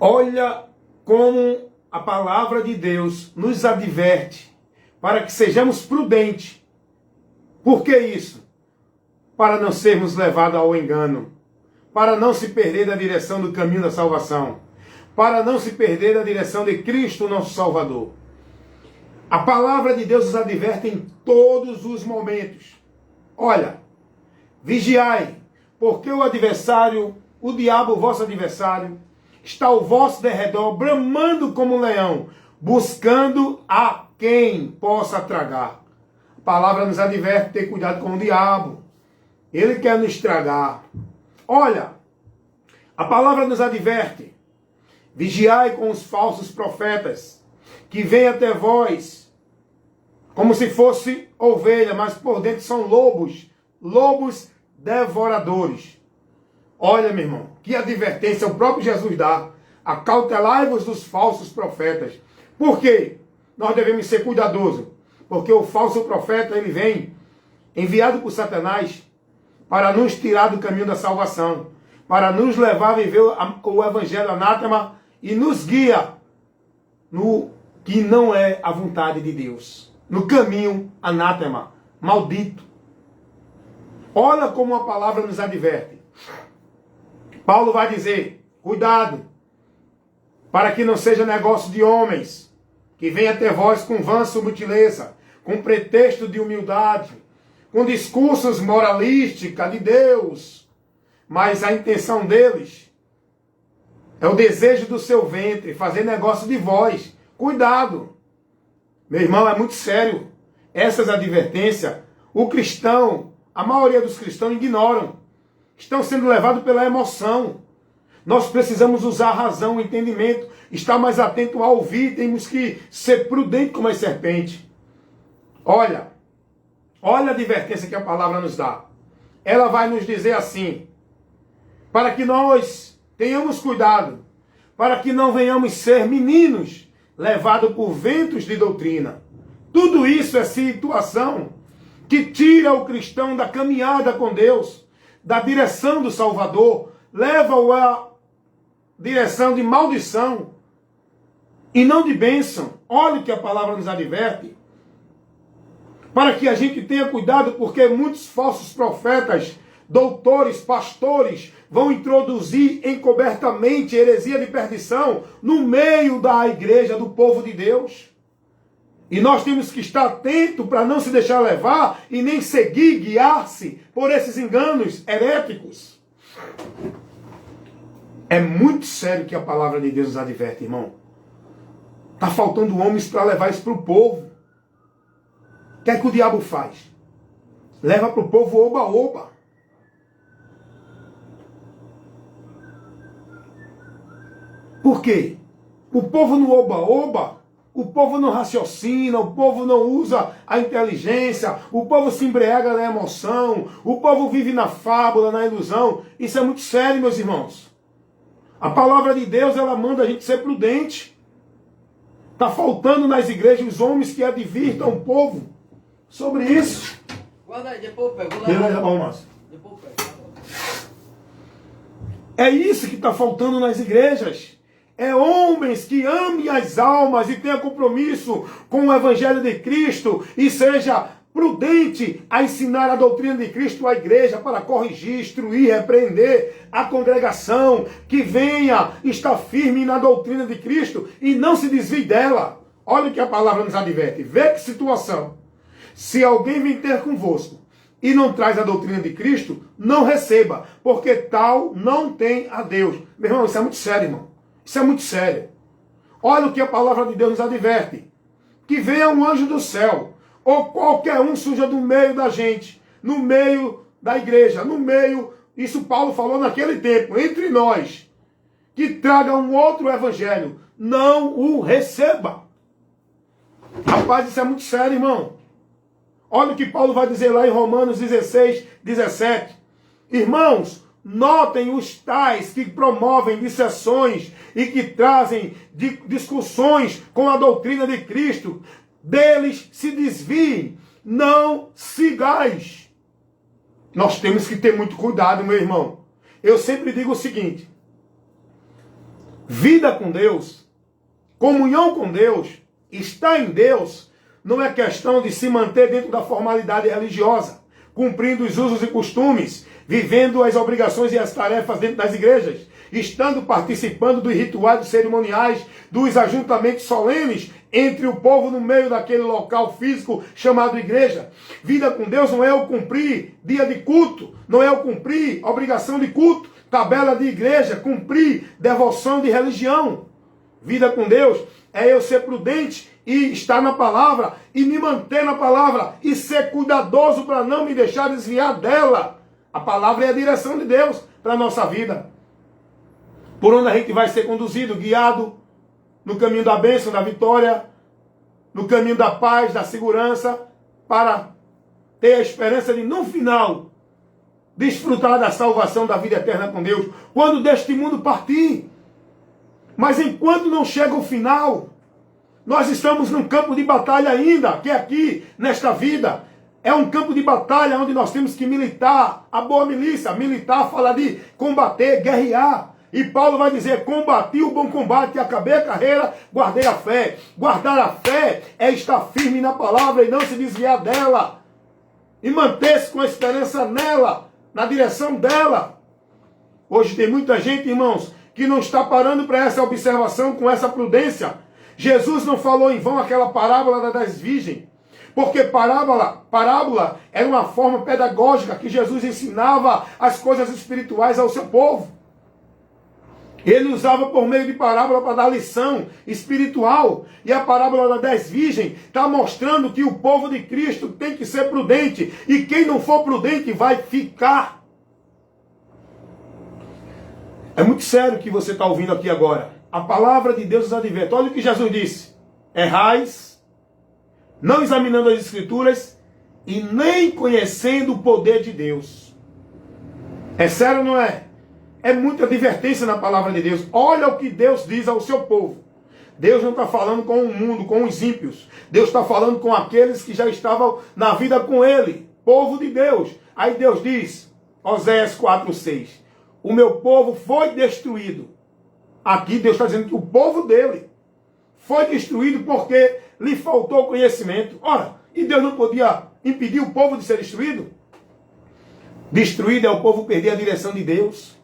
Olha como a palavra de Deus nos adverte para que sejamos prudentes. Por que isso? Para não sermos levados ao engano, para não se perder da direção do caminho da salvação, para não se perder da direção de Cristo, nosso Salvador. A palavra de Deus nos adverte em todos os momentos. Olha, vigiai, porque o adversário, o diabo, o vosso adversário, está ao vosso derredor, bramando como um leão, buscando a quem possa tragar. A palavra nos adverte ter cuidado com o diabo. Ele quer nos tragar. Olha, a palavra nos adverte: vigiai com os falsos profetas, que vêm até vós, como se fosse ovelha, mas por dentro são lobos, lobos devoradores. Olha, meu irmão, que advertência o próprio Jesus dá. Acautelai-vos dos falsos profetas. Por quê? Nós devemos ser cuidadosos. Porque o falso profeta, ele vem enviado por Satanás para nos tirar do caminho da salvação, para nos levar a viver o evangelho anátema e nos guia no que não é a vontade de Deus, no caminho anátema, maldito. Olha como a palavra nos adverte. Paulo vai dizer: cuidado, para que não seja negócio de homens, que venha até vós com vã subtileza, com pretexto de humildade, com discursos moralísticos de Deus, mas a intenção deles é o desejo do seu ventre, fazer negócio de vós. Cuidado, meu irmão, é muito sério. Essas advertências, o cristão, a maioria dos cristãos ignoram. Estão sendo levados pela emoção. Nós precisamos usar a razão, o entendimento, estar mais atento a ouvir, temos que ser prudentes como as serpentes. Olha a advertência que a palavra nos dá. Ela vai nos dizer assim: para que nós tenhamos cuidado, para que não venhamos ser meninos, levados por ventos de doutrina. Tudo isso é situação que tira o cristão da caminhada com Deus, da direção do Salvador, leva-o à direção de maldição e não de bênção. Olha o que a palavra nos adverte. Para que a gente tenha cuidado, porque muitos falsos profetas, doutores, pastores, vão introduzir encobertamente heresia de perdição no meio da igreja, do povo de Deus. E nós temos que estar atentos para não se deixar levar e nem seguir, guiar-se por esses enganos heréticos. É muito sério que a palavra de Deus nos adverte, irmão. Está faltando homens para levar isso para o povo. O que é que o diabo faz? Leva para o povo oba-oba. Por quê? O povo no oba-oba, o povo não raciocina, o povo não usa a inteligência, o povo se embriaga na emoção, o povo vive na fábula, na ilusão. Isso é muito sério, meus irmãos. A palavra de Deus, ela manda a gente ser prudente. Está faltando nas igrejas os homens que advirtam o povo sobre isso. Guarda aí, depois eu pego. Beleza, bom, Márcio. Depois eu pego. É isso que está faltando nas igrejas. É homens que amem as almas e tenham compromisso com o Evangelho de Cristo e seja prudente a ensinar a doutrina de Cristo à igreja para corrigir, instruir, repreender a congregação, que venha estar firme na doutrina de Cristo e não se desvie dela. Olha o que a palavra nos adverte. Vê que situação. Se alguém vem ter convosco e não traz a doutrina de Cristo, não receba, porque tal não tem a Deus. Meu irmão, isso é muito sério, irmão. Isso é muito sério. Olha o que a palavra de Deus nos adverte. Que venha um anjo do céu, ou qualquer um surja do meio da gente, no meio da igreja, no meio, isso Paulo falou naquele tempo, entre nós, que traga um outro evangelho, não o receba. Rapaz, isso é muito sério, irmão. Olha o que Paulo vai dizer lá em Romanos 16, 17. Irmãos, notem os tais que promovem dissessões e que trazem discussões com a doutrina de Cristo. Deles se desviem, não sigais. Nós temos que ter muito cuidado, meu irmão. Eu sempre digo o seguinte: Vida com Deus, comunhão com Deus, estar em Deus, não é questão de se manter dentro da formalidade religiosa, cumprindo os usos e costumes, vivendo as obrigações e as tarefas dentro das igrejas, estando participando dos rituais cerimoniais, dos ajuntamentos solenes entre o povo no meio daquele local físico chamado igreja. Vida com Deus não é eu cumprir dia de culto, não é eu cumprir obrigação de culto, tabela de igreja, cumprir devoção de religião. Vida com Deus é eu ser prudente e estar na palavra e me manter na palavra e ser cuidadoso para não me deixar desviar dela. A palavra é a direção de Deus para a nossa vida. Por onde a gente vai ser conduzido, guiado no caminho da bênção, da vitória, no caminho da paz, da segurança, para ter a esperança de, no final, desfrutar da salvação da vida eterna com Deus, quando deste mundo partir. Mas enquanto não chega o final, nós estamos num campo de batalha ainda, que é aqui, nesta vida. É um campo de batalha onde nós temos que militar, a boa milícia. Militar fala de combater, guerrear. E Paulo vai dizer, combati o bom combate, acabei a carreira, guardei a fé. Guardar a fé é estar firme na palavra e não se desviar dela. E manter-se com a esperança nela, na direção dela. Hoje tem muita gente, irmãos, que não está parando para essa observação com essa prudência. Jesus não falou em vão aquela parábola das virgens. Porque parábola era uma forma pedagógica que Jesus ensinava as coisas espirituais ao seu povo. Ele usava por meio de parábola para dar lição espiritual. E a parábola das 10 virgens está mostrando que o povo de Cristo tem que ser prudente. E quem não for prudente vai ficar. É muito sério o que você está ouvindo aqui agora. A palavra de Deus nos adverte. Olha o que Jesus disse. Errais, não examinando as Escrituras e nem conhecendo o poder de Deus. É sério ou não é? É muita advertência na palavra de Deus. Olha o que Deus diz ao seu povo. Deus não está falando com o mundo, com os ímpios. Deus está falando com aqueles que já estavam na vida com Ele. Povo de Deus. Aí Deus diz, Oséias 4:6, o meu povo foi destruído. Aqui Deus está dizendo que o povo dele foi destruído porque lhe faltou conhecimento. Ora, e Deus não podia impedir o povo de ser destruído? Destruído é o povo perder a direção de Deus.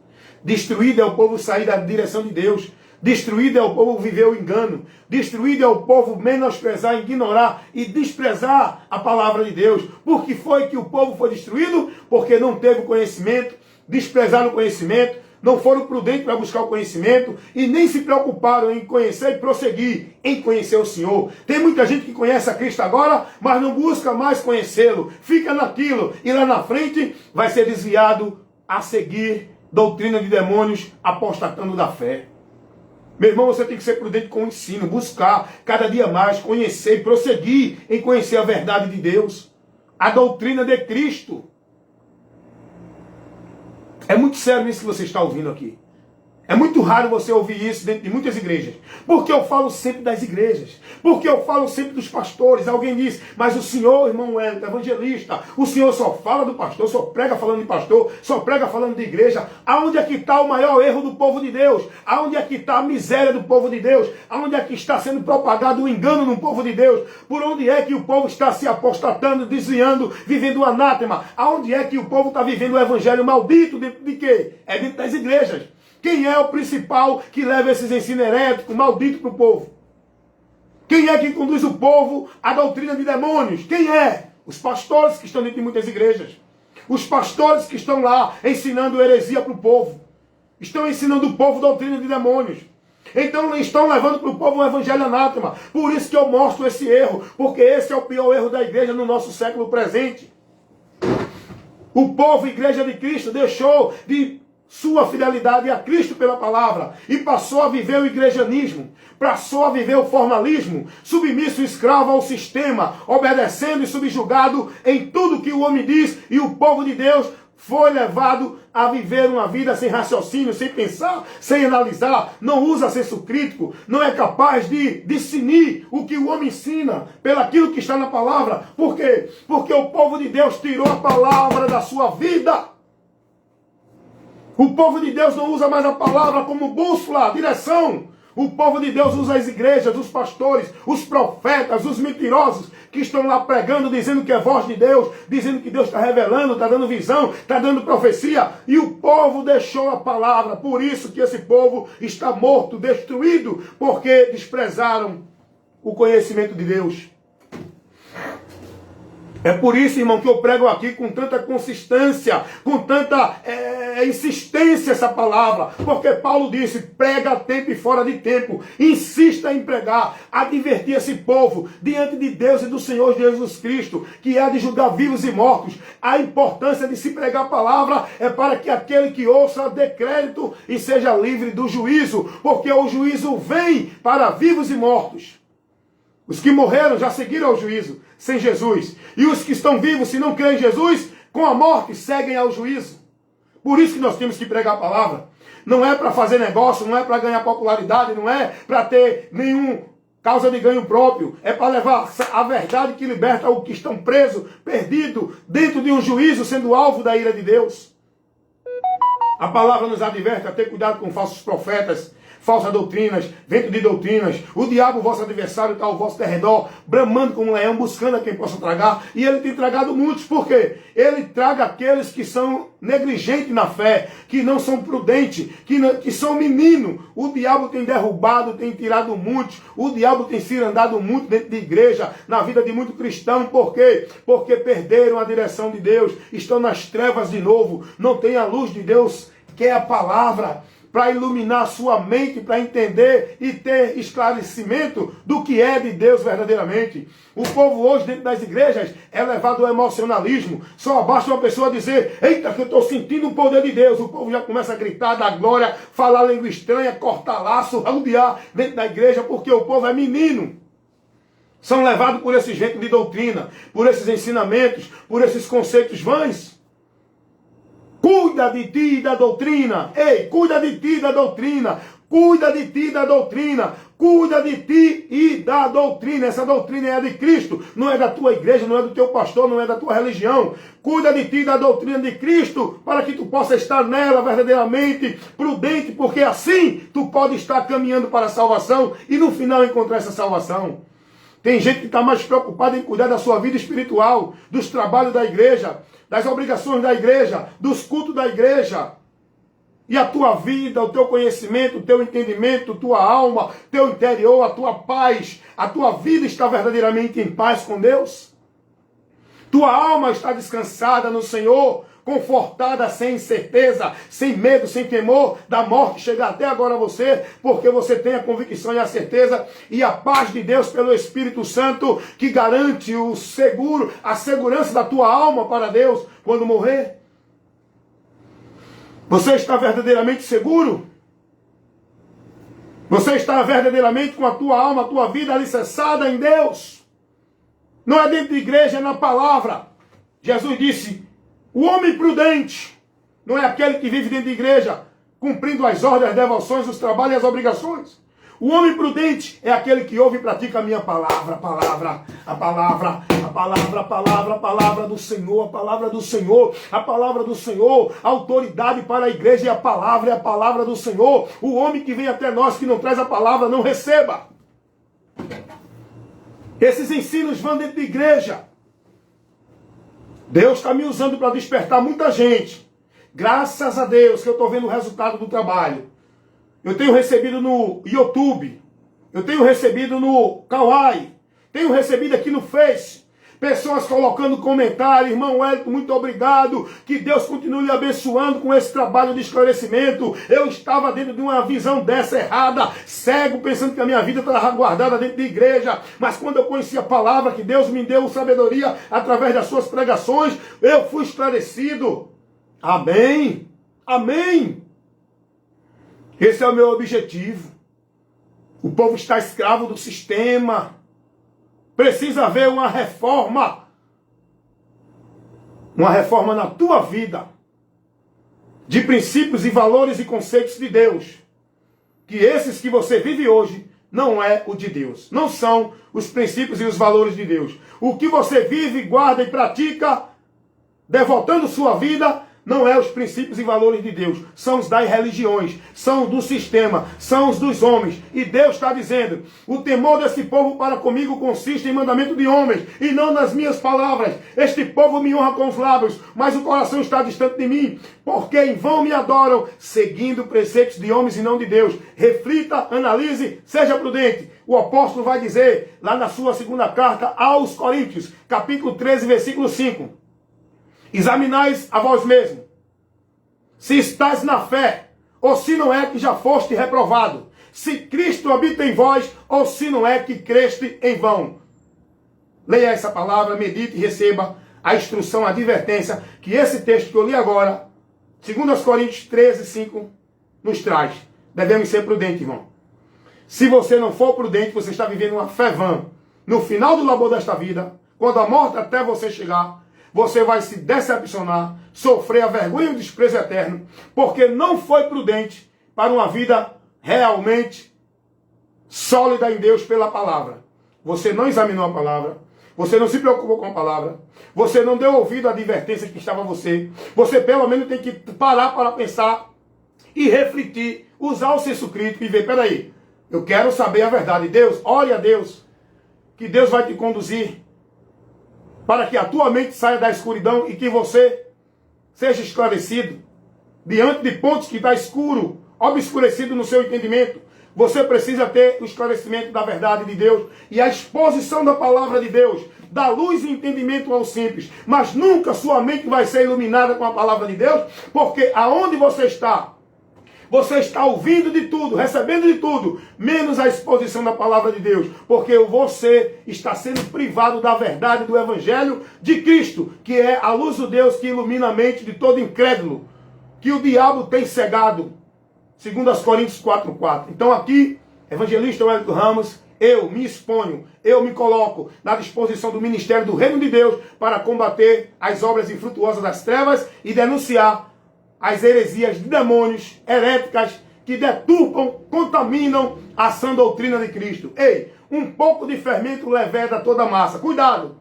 Destruído é o povo sair da direção de Deus. Destruído é o povo viver o engano. Destruído é o povo menosprezar, ignorar e desprezar a palavra de Deus. Por que foi que o povo foi destruído? Porque não teve conhecimento, desprezaram o conhecimento, não foram prudentes para buscar o conhecimento e nem se preocuparam em conhecer e prosseguir em conhecer o Senhor. Tem muita gente que conhece a Cristo agora, mas não busca mais conhecê-lo. Fica naquilo e lá na frente vai ser desviado a seguir doutrina de demônios, apostatando da fé. Meu irmão, você tem que ser prudente com o ensino, buscar cada dia mais, conhecer e prosseguir em conhecer a verdade de Deus, a doutrina de Cristo. É muito sério isso que você está ouvindo aqui. É muito raro você ouvir isso dentro de muitas igrejas. Porque eu falo sempre das igrejas. Porque eu falo sempre dos pastores. Alguém diz, mas o senhor, irmão Wellington, evangelista, o senhor só fala do pastor, só prega falando de pastor, só prega falando de igreja. Aonde é que está o maior erro do povo de Deus? Aonde é que está a miséria do povo de Deus? Aonde é que está sendo propagado o engano no povo de Deus? Por onde é que o povo está se apostatando, desviando, vivendo o anátema? Aonde é que o povo está vivendo o evangelho maldito? Dentro de quê? É dentro das igrejas. Quem é o principal que leva esses ensinos heréticos, malditos para o povo? Quem é que conduz o povo à doutrina de demônios? Quem é? Os pastores que estão dentro de muitas igrejas. Os pastores que estão lá ensinando heresia para o povo. Estão ensinando o povo doutrina de demônios. Então estão levando para o povo um evangelho anátema. Por isso que eu mostro esse erro. Porque esse é o pior erro da igreja no nosso século presente. O povo, igreja de Cristo, deixou de sua fidelidade a Cristo pela palavra e passou a viver o igrejanismo, passou a viver o formalismo, submisso e escravo ao sistema, obedecendo e subjugado em tudo que o homem diz, e o povo de Deus foi levado a viver uma vida sem raciocínio, sem pensar, sem analisar, não usa senso crítico, não é capaz de discernir o que o homem ensina pelaquilo que está na palavra. Por quê? Porque o povo de Deus tirou a palavra da sua vida. O povo de Deus não usa mais a palavra como bússola, direção. O povo de Deus usa as igrejas, os pastores, os profetas, os mentirosos que estão lá pregando, dizendo que é voz de Deus, dizendo que Deus está revelando, está dando visão, está dando profecia. E o povo deixou a palavra. Por isso que esse povo está morto, destruído, porque desprezaram o conhecimento de Deus. É por isso, irmão, que eu prego aqui com tanta consistência, com tanta insistência essa palavra. Porque Paulo disse, prega a tempo e fora de tempo. Insista em pregar, advertir esse povo diante de Deus e do Senhor Jesus Cristo, que há de julgar vivos e mortos. A importância de se pregar a palavra é para que aquele que ouça dê crédito e seja livre do juízo. Porque o juízo vem para vivos e mortos. Os que morreram já seguiram ao juízo sem Jesus. E os que estão vivos, se não creem em Jesus, com a morte seguem ao juízo. Por isso que nós temos que pregar a palavra. Não é para fazer negócio, não é para ganhar popularidade, não é para ter nenhum causa de ganho próprio. É para levar a verdade que liberta os que estão presos, perdidos, dentro de um juízo, sendo alvo da ira de Deus. A palavra nos adverte a ter cuidado com falsos profetas, falsas doutrinas, vento de doutrinas. O diabo, vosso adversário, está ao vosso derredor, bramando como um leão, buscando a quem possa tragar. E ele tem tragado muitos. Por quê? Ele traga aqueles que são negligentes na fé, que não são prudentes, que são meninos. O diabo tem derrubado, tem tirado muitos. O diabo tem se andado muito dentro de igreja, na vida de muito cristão. Por quê? Porque perderam a direção de Deus, estão nas trevas de novo, não tem a luz de Deus, que é a palavra, para iluminar a sua mente, para entender e ter esclarecimento do que é de Deus verdadeiramente. O povo hoje, dentro das igrejas, é levado ao emocionalismo. Só basta uma pessoa dizer, eita, que eu estou sentindo o poder de Deus. O povo já começa a gritar, dar glória, falar língua estranha, cortar laço, rodear dentro da igreja, porque o povo é menino. São levados por esse jeito de doutrina, por esses ensinamentos, por esses conceitos vãs. Cuida de ti e da doutrina. Ei, cuida de ti e da doutrina. Cuida de ti e da doutrina. Cuida de ti e da doutrina. Essa doutrina é a de Cristo. Não é da tua igreja, não é do teu pastor, não é da tua religião. Cuida de ti e da doutrina de Cristo, para que tu possa estar nela verdadeiramente prudente, porque assim tu pode estar caminhando para a salvação e no final encontrar essa salvação. Tem gente que está mais preocupada em cuidar da sua vida espiritual, dos trabalhos da igreja, das obrigações da igreja, dos cultos da igreja. E a tua vida, o teu conhecimento, o teu entendimento, tua alma, teu interior, a tua paz, a tua vida está verdadeiramente em paz com Deus? Tua alma está descansada no Senhor, confortada, sem incerteza, sem medo, sem temor da morte chegar até agora a você, porque você tem a convicção e a certeza e a paz de Deus pelo Espírito Santo, que garante o seguro, a segurança da tua alma para Deus quando morrer. Você está verdadeiramente seguro? Você está verdadeiramente com a tua alma, a tua vida alicerçada em Deus? Não é dentro de igreja, é na palavra. Jesus disse, o homem prudente não é aquele que vive dentro de igreja, cumprindo as ordens, as devoções, os trabalhos e as obrigações. O homem prudente é aquele que ouve e pratica a minha palavra, a palavra do Senhor, a palavra do Senhor, a palavra do Senhor, a autoridade para a igreja é a palavra do Senhor. O homem que vem até nós, que não traz a palavra, não receba. Esses ensinos vão dentro de igreja. Deus está me usando para despertar muita gente. Graças a Deus que eu estou vendo o resultado do trabalho. Eu tenho recebido no YouTube. Eu tenho recebido no Kawaii. Tenho recebido aqui no Face. Pessoas colocando comentário. Irmão Wellington, muito obrigado. Que Deus continue abençoando com esse trabalho de esclarecimento. Eu estava dentro de uma visão dessa errada. Cego, pensando que a minha vida estava guardada dentro de igreja. Mas quando eu conheci a palavra, que Deus me deu sabedoria através das suas pregações, eu fui esclarecido. Amém. Amém. Esse é o meu objetivo. O povo está escravo do sistema. Precisa haver uma reforma. Uma reforma na tua vida. De princípios e valores e conceitos de Deus. Que esses que você vive hoje não é o de Deus. Não são os princípios e os valores de Deus. O que você vive, guarda e pratica, devotando sua vida, não é os princípios e valores de Deus, são os das religiões, são do sistema, são os dos homens. E Deus está dizendo, o temor desse povo para comigo consiste em mandamento de homens, e não nas minhas palavras. Este povo me honra com os lábios, mas o coração está distante de mim, porque em vão me adoram, seguindo preceitos de homens e não de Deus. Reflita, analise, seja prudente. O apóstolo vai dizer, lá na sua segunda carta aos Coríntios, capítulo 13, versículo 5. Examinais a vós mesmos, se estás na fé, ou se não é que já foste reprovado, se Cristo habita em vós, ou se não é que creste em vão. Leia essa palavra, medite e receba a instrução, a advertência, que esse texto que eu li agora, 2 Coríntios 13, 5, nos traz. Devemos ser prudentes, irmão. Se você não for prudente, você está vivendo uma fé vã. No final do labor desta vida, quando a morte até você chegar, você vai se decepcionar, sofrer a vergonha e o desprezo eterno, porque não foi prudente para uma vida realmente sólida em Deus pela palavra. Você não examinou a palavra, você não se preocupou com a palavra, você não deu ouvido à advertência que estava a você. Você pelo menos tem que parar para pensar e refletir, usar o senso crítico e ver, peraí, eu quero saber a verdade. Deus, ore a Deus, que Deus vai te conduzir para que a tua mente saia da escuridão e que você seja esclarecido. Diante de pontos que está escuro, obscurecido no seu entendimento, você precisa ter o esclarecimento da verdade de Deus e a exposição da palavra de Deus, da luz e entendimento ao simples. Mas nunca sua mente vai ser iluminada com a palavra de Deus, porque aonde você está ouvindo de tudo, recebendo de tudo, menos a exposição da palavra de Deus. Porque você está sendo privado da verdade do Evangelho de Cristo, que é a luz do Deus que ilumina a mente de todo incrédulo, que o diabo tem cegado. 2 Coríntios 4:4. Então aqui, evangelista Wellington Ramos, eu me exponho, eu me coloco na disposição do ministério do Reino de Deus para combater as obras infrutuosas das trevas e denunciar as heresias de demônios heréticas que deturpam, contaminam a sã doutrina de Cristo. Ei, um pouco de fermento leveda toda a massa. Cuidado!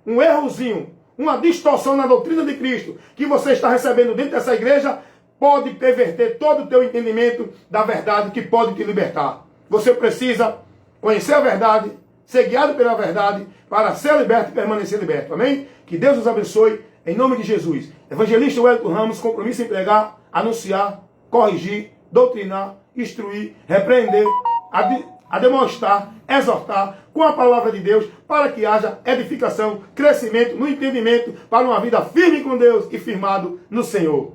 Um errozinho, uma distorção na doutrina de Cristo que você está recebendo dentro dessa igreja pode perverter todo o teu entendimento da verdade que pode te libertar. Você precisa conhecer a verdade, ser guiado pela verdade para ser liberto e permanecer liberto. Amém? Que Deus nos abençoe. Em nome de Jesus. Evangelista Wellington Ramos, compromisso em pregar, anunciar, corrigir, doutrinar, instruir, repreender, a demonstrar, exortar com a palavra de Deus para que haja edificação, crescimento no entendimento para uma vida firme com Deus e firmado no Senhor.